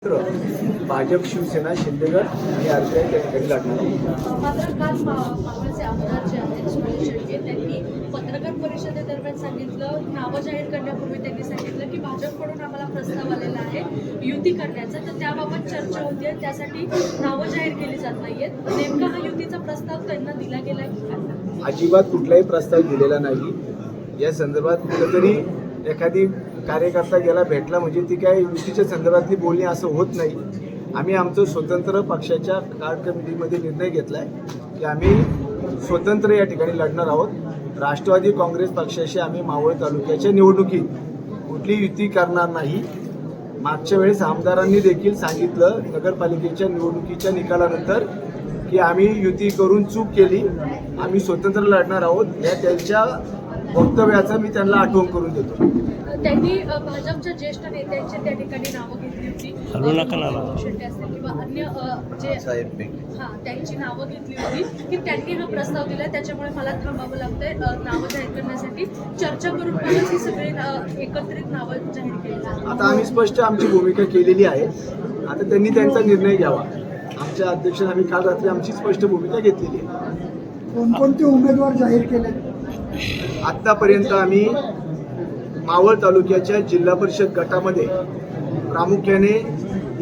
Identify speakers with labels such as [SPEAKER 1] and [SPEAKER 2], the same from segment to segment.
[SPEAKER 1] भाजप शिवसेना शिंदेगड आणि आरपीआय त्या ठिकाणी लढणार.
[SPEAKER 2] मात्र काल मावळचे आमदार जे आहेत सुनील शेळके त्यांनी पत्रकार परिषदेदरम्यान सांगितलं, नावं जाहीर करण्यापूर्वी त्यांनी सांगितलं की भाजपकडून आम्हाला प्रस्ताव आलेला आहे युती करण्याचा, तर त्याबाबत चर्चा होती, त्यासाठी नावं जाहीर केली जात नाहीयेत. नेमका हा युतीचा प्रस्ताव त्यांना दिला गेला की काय?
[SPEAKER 1] अजिबात कुठलाही प्रस्ताव दिलेला नाही. या संदर्भात कुठेतरी एखादी कार्यकर्ता गेला भेटला म्हणजे ती काय युतीच्या संदर्भातली बोलणी असं होत नाही. आम्ही आमचं स्वतंत्र पक्षाच्या कार्ड कमिटीमध्ये निर्णय घेतला आहे की आम्ही स्वतंत्र या ठिकाणी लढणार आहोत. राष्ट्रवादी काँग्रेस पक्षाशी आम्ही मावळ तालुक्याच्या निवडणुकीत कुठली युती करणार नाही. मागच्या वेळेस आमदारांनी देखील सांगितलं नगरपालिकेच्या निवडणुकीच्या निकालानंतर की आम्ही युती करून चूक केली, आम्ही स्वतंत्र लढणार आहोत. या त्यांच्या वक्तव्याचं मी त्यांना आठवण करून देतो.
[SPEAKER 2] त्यांनी भाजपच्या ज्येष्ठ नेत्यांची त्या ठिकाणी नावं घेतली होती, शेट्टी असतील किंवा अन्य जे त्यांची नावं घेतली होती की त्यांनी हा प्रस्ताव दिला, त्याच्यामुळे मला थांबावं लागतंय नावं जाहीर करण्यासाठी. चर्चा करून परत ही सगळी एकत्रित नावं जाहीर केली.
[SPEAKER 1] आता आम्ही स्पष्ट आमची भूमिका केलेली आहे. आता त्यांनी त्यांचा निर्णय घ्यावा. आमच्या अध्यक्षांनी आम्ही काल रात्री आमची स्पष्ट भूमिका घेतलेली आहे.
[SPEAKER 3] कोणकोणते उमेदवार जाहीर केले?
[SPEAKER 1] आत्तापर्यंत आम्ही मावळ तालुक्याच्या जिल्हा परिषद गटामध्ये प्रामुख्याने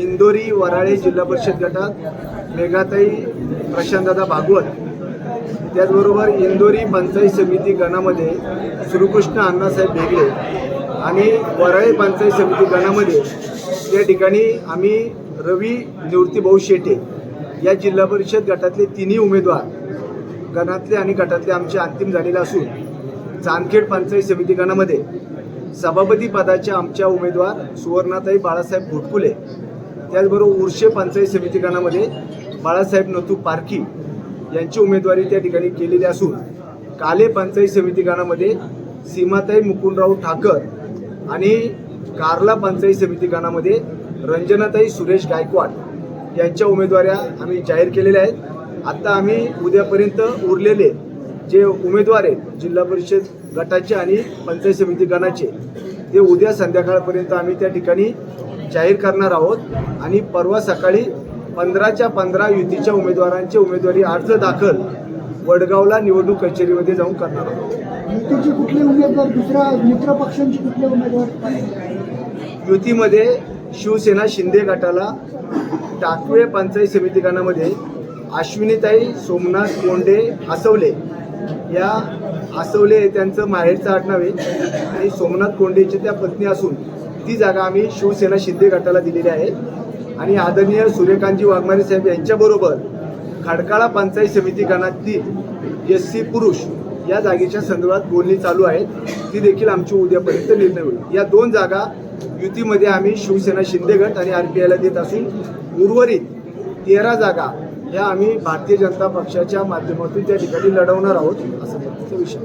[SPEAKER 1] इंदोरी वराळे जिल्हा परिषद गटात मेघाताई प्रशांतदादा भागवत, त्याचबरोबर इंदोरी पंचायत समिती गणामध्ये श्रीकृष्ण अण्णासाहेब भेगडे आणि वराळे पंचायत समिती गणामध्ये या ठिकाणी आम्ही रवी निवृत्तीभाऊ शेटे या जिल्हा परिषद गटातले तिन्ही उमेदवार गणातले आणि गटातले आमचे अंतिम झालेले असून चांदखेड पंचायत समिती गणामध्ये सभापती पदाच्या आमच्या उमेदवार सुवर्णाताई बाळासाहेब घोटकुले, त्याचबरोबर उर्शे पंचायत समिती गणामध्ये बाळासाहेब नथू पारखी यांची उमेदवारी त्या ठिकाणी केलेली असून काले पंचायत समिती गणामध्ये सीमाताई मुकुंदराव ठाकर आणि कारला पंचायत समिती गणामध्ये रंजनाताई सुरेश गायकवाड यांच्या उमेदवाऱ्या आम्ही जाहीर केलेल्या आहेत. आता आम्ही उद्यापर्यंत उरलेले जे उमेदवार आहेत जिल्हा परिषद गटाचे आणि पंचायत समिती गणाचे ते उद्या संध्याकाळपर्यंत आम्ही त्या ठिकाणी जाहीर करणार आहोत आणि परवा सकाळी 15च्या 15 युतीच्या उमेदवारांचे उमेदवारी अर्ज दाखल वडगावला निवडणूक कचेरीमध्ये जाऊन करणार आहोत.
[SPEAKER 3] युतीचे कुठले उमेदवार, दुसऱ्या मित्र पक्षांचे कुठले उमेदवार?
[SPEAKER 1] युतीमध्ये शिवसेना शिंदे गटाला टाकवे पंचायत समिती गणामध्ये अश्विनीताई सोमनाथ कोंडे आसवले, या आसवले त्यांचं माहेरचं आडनाव आहे आणि सोमनाथ कोंडेची त्या पत्नी असून ती जागा आम्ही शिवसेना शिंदे गटाला दिलेली आहे. आणि आदरणीय सूर्यकांतजी वाघमारे साहेब यांच्याबरोबर खडकाळा पंचायत समिती गणातील SC पुरुष या जागेच्या संदर्भात बोलणी चालू आहेत, ती देखील आमची उद्यापर्यंत निर्णय होईल. या 2 जागा युतीमध्ये आम्ही शिवसेना शिंदे गट आणि RPIला देत असून उर्वरित 13 जागा या आम्ही भारतीय जनता पक्षाच्या माध्यमातून त्या ठिकाणी लढवणार आहोत, असं विषय.